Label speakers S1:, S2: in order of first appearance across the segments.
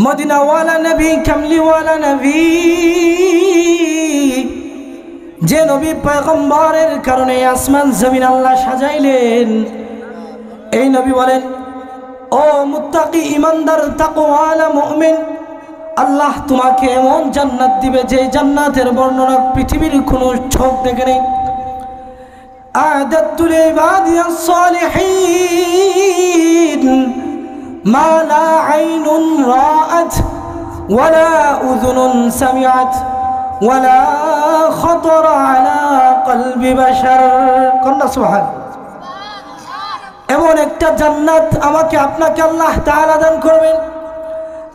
S1: মদিনাওয়ালা নবী, কামলিওয়ালা নবী, যে নবী পয়গম্বরের কারণে আসমান জমিন আল্লাহ সাজাইলেন, এই নবী বলেন, ও মুত্তাকি ইমানদার তাকওয়ালা মুমিন, আল্লাহ তোমাকে এমন জান্নাত দিবে যে জান্নাতের বর্ণনা পৃথিবীর কোনো চোখ দেখে নেই। আ'দাতু লিবাদিয়াস সালিহিন মা লা আইনুন রাআত ওয়ালা উযুনুন সামিআত ওয়ালা খাতারা আলা কলবি বাশার। কন্না সুবহানাল্লাহ। এমন একটা জান্নাত আমাকে আপনাকে আল্লাহ তাআলা দান করবেন।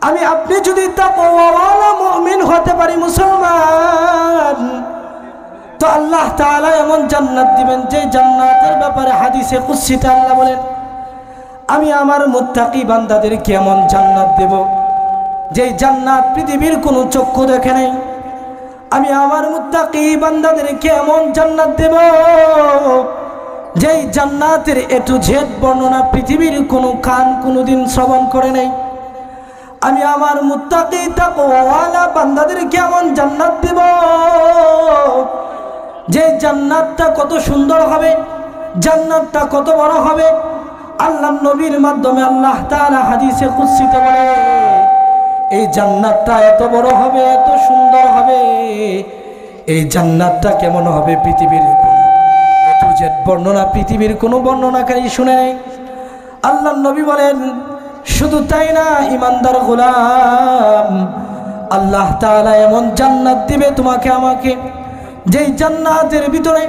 S1: আমি আপনি যদি তাকওয়াওয়ালা মুমিন হতে পারি, মুসলমান, তো আল্লাহ তাআলা এমন জান্নাত দিবেন যে জান্নাতের ব্যাপারে হাদিসে কুদসিতে আল্লাহ বলেন, আমি আমার মুত্তাকি বান্দাদেরকে এমন জান্নাত দেব যে জান্নাত পৃথিবীর কোনো চক্ষু দেখে নাই। আমি আমার মুত্তাকি বান্দাদেরকে এমন জান্নাত দেব যেই জান্নাতের এ টু জেড বর্ণনা পৃথিবীর কোনো কান কোনোদিন শ্রবণ করে নাই। আমি আমার মুত্তাকি তাকওয়াওয়ালা বান্দাদেরকে এমন জান্নাত দেব যে জান্নাতটা কত সুন্দর হবে, জান্নাতটা কত বড় হবে। আল্লাহর নবীর মাধ্যমে আল্লাহ তাআলা হাদিসে কুদসিতে বলে, এই জান্নাতটা এত বড় হবে, এত সুন্দর হবে, এই জান্নাতটা কেমন হবে পৃথিবীর এ টু জেড বর্ণনা পৃথিবীর কোনো বর্ণনাকারী শুনে নেই। আল্লাহর নবী বলেন, শুধু তাই না ইমানদার গোলাম, আল্লাহ তাআলা এমন জান্নাত দিবে তোমাকে আমাকে যেই জান্নাতের ভিতরে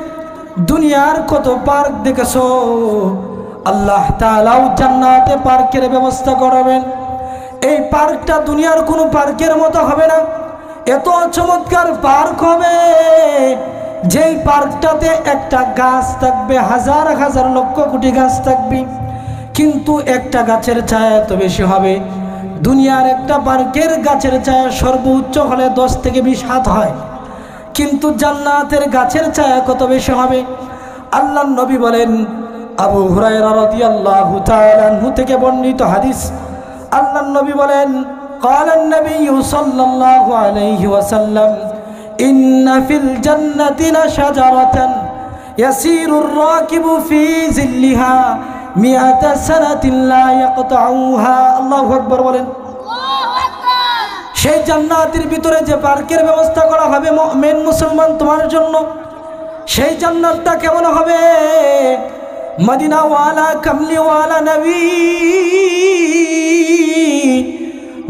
S1: দুনিয়ার কত পার্ক দেখেছো, আল্লাহ তাআলাও জান্নাতে পার্কের ব্যবস্থা করবেন। এই পার্কটা দুনিয়ার কোনো পার্কের মতো হবে না, এত চমৎকার পার্ক হবে যেই পার্কটাতে একটা গাছ থাকবে, হাজার হাজার লক্ষ কোটি গাছ থাকবে, কিন্তু একটা গাছের ছায়া এত বেশি হবে। দুনিয়ার একটা পার্কের গাছের ছায়া সর্বোচ্চ হলে 10 থেকে 20 হাত হয়, কিন্তু জান্নাতের গাছের ছায়া কত বেশি হবে। আল্লাহর নবী বলেন, আবু হুরায়রা রাদিয়াল্লাহু তাআলা আনহু থেকে বর্ণিত হাদিস, আল্লাহর নবী বলেন, قال النبي صلى الله عليه وسلم إن في الجنة لشجرة يسير الراكب في ظلها 100 سنة لا يقطعها। আল্লাহু আকবার বলেন। সেই জান্নাতের ভিতরে যে পার্কের ব্যবস্থা করা হবে মুমিন মুসলমান তোমার জন্য, সেই জান্নাতটা কেমন হবে? মদিনাওয়ালা কামলিওয়ালা নবী,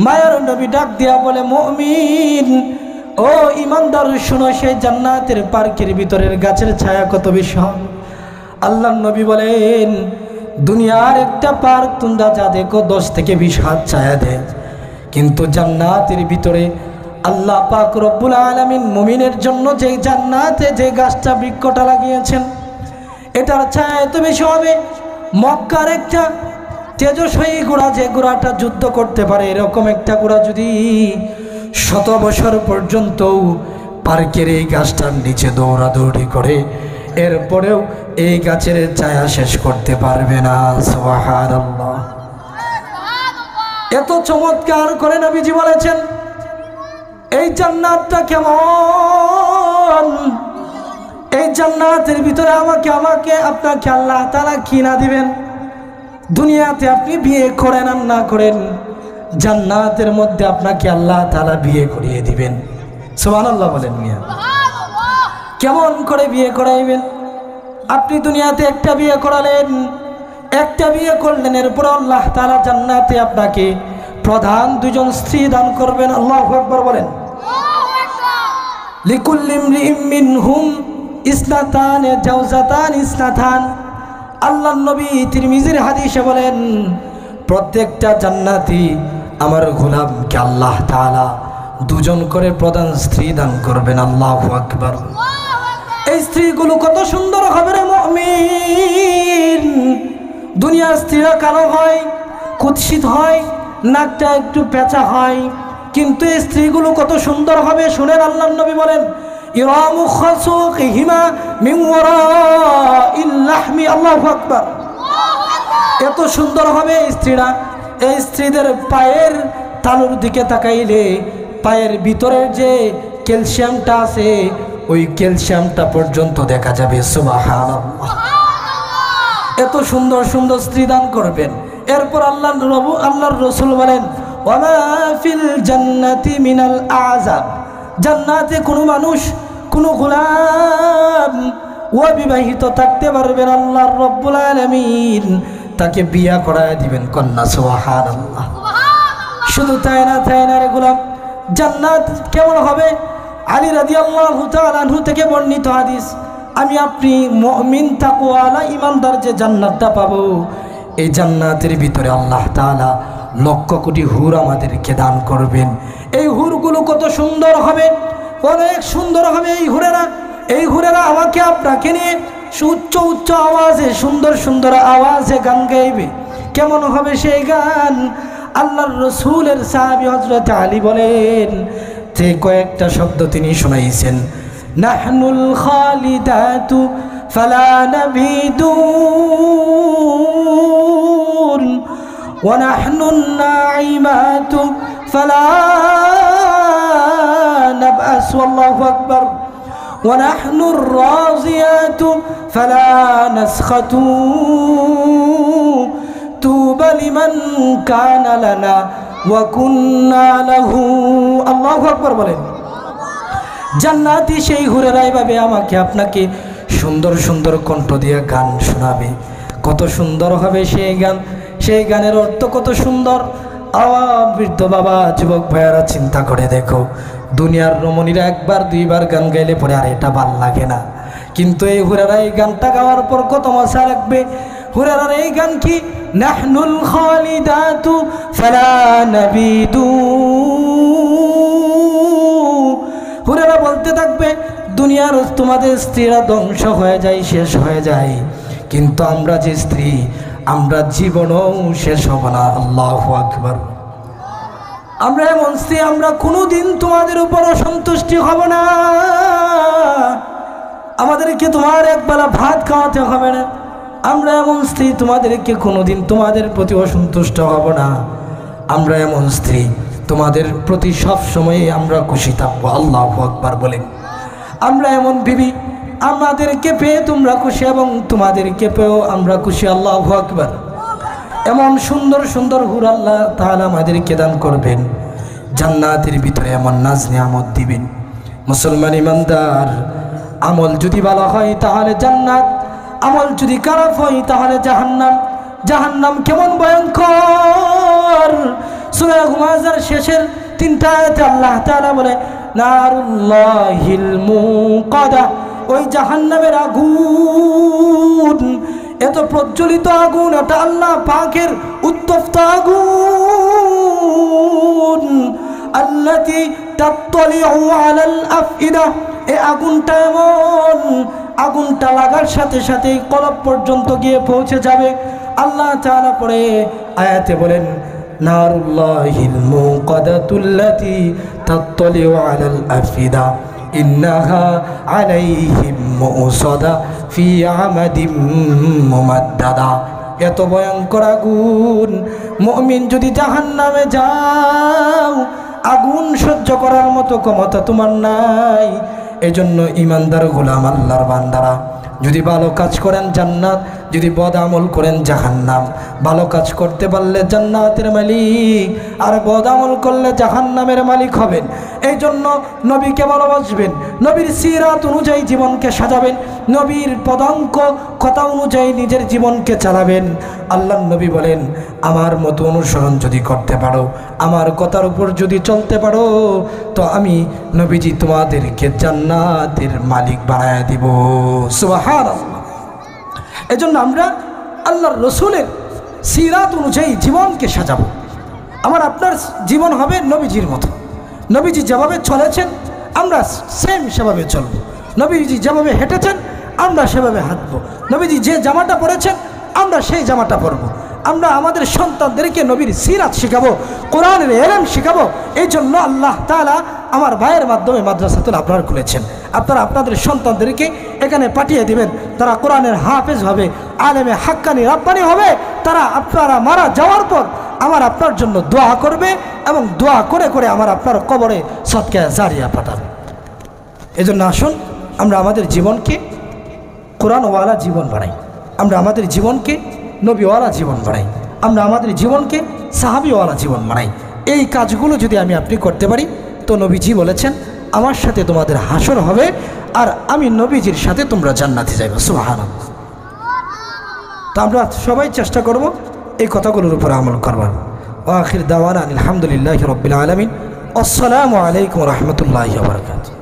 S1: মায়ের নবী ডাক দিয়া বলে, মুমিন ও ইমানদার শোনো, সেই জান্নাতের পার্কের ভিতরের গাছের ছায়া কত বেশি হবে। আল্লাহর নবী বলেন, দুনিয়ার একটা পার্ক তোমরা যা দেখো 10 থেকে 20 হাত ছায়া দেয়, কিন্তু জান্নাতের ভিতরে আল্লাহ পাক রব্বুল আলামিন মুমিনের জন্য যে জান্নাতে যে গাছটা বৃক্ষটা লাগিয়েছেন, এটার ছায়া এত বেশি হবে। মক্কার একটা তেজস্বী ঘোড়া, যে ঘোড়াটা যুদ্ধ করতে পারে, এরকম একটা ঘোড়া যদি 100 বছর পর্যন্ত পার্কের এই গাছটার নিচে দৌড়াদৌড়ি করে, এরপরেও এই গাছের ছায়া শেষ করতে পারবে না। সুবহানাল্লাহ। এত চমৎকার করে নবীজি বলেছেন। এই জান্নাতটা কেমন? এই জান্নাতের ভিতরে আমাকে আপনাকে আল্লাহ তাআলা কি না দিবেন? দুনিয়াতে আপনি বিয়ে করেন আর না করেন, জান্নাতের মধ্যে আপনাকে আল্লাহ তাআলা বিয়ে করিয়ে দিবেন। সুবহানাল্লাহ বলেন মিয়া। কেমন করে বিয়ে করাইবেন? আপনি দুনিয়াতে একটা বিয়ে করালেন, একটা বিয়ে করলেন, এরপর আল্লাহ তাআলা জান্নাতে আপনাকে প্রধান 2জন স্ত্রী দান করবেন। আল্লাহু আকবার বলেন। লিকুল্লি ইমরিইম মিনহুম ইসনাতান জাওজাতান ইসনাতান। আল্লাহর নবী তিরমিজির হাদিসে বলেন, প্রত্যেকটা জান্নাতি আমার গোলামকে আল্লাহ তাআলা 2জন করে প্রধান স্ত্রী দান করবেন। আল্লাহু আকবার। এই স্ত্রীগুলো কত সুন্দর হবে রে মুমিন। দুনিয়ার স্ত্রীরা কালো হয়, কুৎসিত হয়, নাকটা একটু পেঁচা হয়, কিন্তু এই স্ত্রীগুলো কত সুন্দর হবে শুনেন। আল্লাহর নবী বলেন, ইরামু খাসুকিহিমা মিন ওয়ারাইল লাহমি। আল্লাহু আকবার। এত সুন্দর হবে স্ত্রীরা, এই স্ত্রীদের পায়ের তালুর দিকে তাকাইলে পায়ের ভিতরের যে ক্যালসিয়ামটা আছে ওই ক্যালসিয়ামটা পর্যন্ত দেখা যাবে। সুবহানাল্লাহ। এত সুন্দর সুন্দর স্ত্রী দান করবেন। এরপর আল্লাহর রাসূল বলেন ওয়ামা ফিল জান্নাতি মিনাল আযাব, জান্নাতে কোনো মানুষ কোনো গোলাম অবিবাহিত থাকতে পারবেন। আল্লাহর রাব্বুল আলামিন তাকে বিয়া করায় দিবেন কন্যা। সুবহানাল্লাহ। শুধু তাই না রে গোলাম, জান্নাত কেমন হবে? আলী রাদিয়াল্লাহু তাআলা আনহু থেকে বর্ণিত হাদিস, আমি আপনি মুমিন তাকওয়ালা ইমানদার যে জান্নাতটা পাবো, এই জান্নাতের ভিতরে আল্লাহ তাআলা লক্ষ কোটি হুর আমাদেরকে দান করবেন। এই হুরগুলো কত সুন্দর হবে, অনেক সুন্দর হবে। এই হুরেরা আমাকে আপনাকে নিয়ে উচ্চ উচ্চ আওয়াজে সুন্দর সুন্দর আওয়াজে গান গাইবে। কেমন হবে সেই গান? আল্লাহর রাসূলের সাহাবী হযরত আলী বলেন, যে কয়েকটা শব্দ তিনি শোনাইছেন, নাহনুল খালিদাতু ফালা নাবিদুন ওয়া নাহনুন নাঈমাতু ফালা নাবআস, আল্লাহু আকবার, ওয়া নাহনুর রাযিয়াতু ফালা নাসখাতু, তুবা লিমান কানা লানা ওয়া কুন্না লাহু, আল্লাহু আকবার বলেন। জান্নাতি সেই হুরেরা এভাবে আমাকে আপনাকে সুন্দর সুন্দর কণ্ঠ দিয়ে গান শোনাবে। কত সুন্দর হবে সেই গান, সেই গানের অর্থ কত সুন্দর। বৃদ্ধ বাবা, যুবক ভাইয়ারা চিন্তা করে দেখো, দুনিয়ার রমণীরা একবার দুইবার গান গাইলে পরে আর এটা ভাল লাগে না, কিন্তু এই হুরেরা এই গানটা গাওয়ার পর কত মজা লাগবে। হুরেরার এই গান কি? নাহনুল খালিদাতু ফালা নাবিদু। হুরেরা বলতে থাকবে, দুনিয়ার তোমাদের স্ত্রীরা ধ্বংস হয়ে যায়, শেষ হয়ে যায়, কিন্তু আমরা যে স্ত্রী, আমরা জীবনও শেষ হব না। আল্লাহু আকবার। আমরা এমন স্ত্রী, আমরা কোনোদিন তোমাদের উপর অসন্তুষ্টি হব না। আমাদেরকে তোমার একবেলা ভাত খাওয়াতে হবে না। আমরা এমন স্ত্রী, তোমাদেরকে কোনোদিন তোমাদের প্রতি অসন্তুষ্ট হব না। আমরা এমন স্ত্রী, তোমাদের প্রতি সব সময়ে আমরা খুশি থাকবো। আল্লাহু আকবার বলেন। আমরা এমন বিবি, আমাদেরকে পেয়ে তোমরা খুশি এবং তোমাদেরকে পেয়েও আমরা খুশি। আল্লাহু আকবার। এমন সুন্দর সুন্দর হুর আল্লাহ তাআলা আমাদেরকে দান করবেন। জান্নাতের ভিতরে এমন নাজ নিয়ামত দিবেন। মুসলমান ইমানদার, আমল যদি ভালো হয় তাহলে জান্নাত, আমল যদি খারাপ হয় তাহলে জাহান্নাম। জাহান্নাম কেমন ভয়ঙ্কর! সূরা হুমাযার শেষের 3টা আয়াতে আল্লাহ তাআলা বলে, নারুল্লাহিল মুকাদা, ওই জাহান্নামের আগুন, এত প্রজ্বলিত আগুন, এটা আল্লাহ পাকের উত্তপ্ত আগুন। আল্লাতী তাত্তালিউ আলাল আফইদা, এই আগুনটা এমন, আগুনটা লাগার সাথে সাথে কলব পর্যন্ত গিয়ে পৌঁছে যাবে। আল্লাহ তাআলা পরে আয়াতে বলেন, নারুল্লাহিল মুকাদাতুল্লাতী তাত্তালিউ আলাল আফইদা ইন্নাহা আলাইহিম মুসাদা ফি আমাদিম মুমাদ্দাদা। এত ভয়ঙ্কর আগুন, মুমিন যদি জাহান্নামে যাও, আগুন সহ্য করার মতো ক্ষমতা তোমার নাই। এজন্য ইমানদার গোলাম আল্লাহর বান্দারা, যদি ভালো কাজ করেন জান্নাত, যদি বদ আমল করেন জাহান্নাম। ভালো কাজ করতে পারলে জান্নাতের মালিক, আর বদ আমল করলে জাহান্নামের মালিক হবেন। এই জন্য নবীকে ভালোবাসবেন, নবীর সিরাত অনুযায়ী জীবনকে সাজাবেন, নবীর পদাঙ্ক কথা অনুযায়ী নিজের জীবনকে চালাবেন। আল্লাহ নবী বলেন, আমার মতো অনুসরণ যদি করতে পারো, আমার কথার উপর যদি চলতে পারো, তো আমি নবীজি তোমাদেরকে জান্নাতের মালিক বানায় দিব। সুবহানাল্লাহ। এজন্য আমরা আল্লাহর রাসূলের সিরাত অনুযায়ী জীবনকে সাজাবো। আমার আপনার জীবন হবে নবীজির মতো। নবীজি যেভাবে চলেছেন আমরা সেম সেভাবে চলবো। নবীজি যেভাবে হেঁটেছেন আমরা সেভাবে হাঁটবো। নবীজি যে জামাটা পরেছেন আমরা সেই জামাটা পরবো। আমরা আমাদের সন্তানদেরকে নবীর সিরাত শেখাবো, কোরআনের ইলম শেখাবো। এই জন্য আল্লাহ তাআলা আমার ভাইয়ের মাধ্যমে মাদ্রাসাতুল আবরার খুলেছেন। আপনারা আপনাদের সন্তানদেরকে এখানে পাঠিয়ে দিবেন, তারা কোরআনের হাফেজ হবে, আলেমে হাক্কানি রাব্বানি হবে। তারা আপনারা মারা যাওয়ার পর আমার আপনার জন্য দোয়া করবে এবং দোয়া করে করে আমার আপনার কবরে সদকা জারিয়া পাঠাবে। এই জন্য আসুন আমরা আমাদের জীবনকে কোরআনওয়ালা জীবন বানাই, আমরা আমাদের জীবনকে নবীওয়ালা জীবন বানাই, আমরা আমাদের জীবনকে সাহাবীওয়ালা জীবন বানাই। এই কাজগুলো যদি আমি আপনি করতে পারি তো নবীজি বলেছেন আমার সাথে তোমাদের হাসর হবে আর আমি নবীজির সাথে তোমরা জান্নাতে যাবে। সুবহানাল্লাহ। তো আমরা সবাই চেষ্টা করব এই কথাগুলোর উপর আমল করবার। ওয়া আখির দাওয়ানা আলহামদুলিল্লাহি রাব্বিল আলামিন। আসসালামু আলাইকুম ওয়া রাহমাতুল্লাহি ওয়া বারাকাতুহু।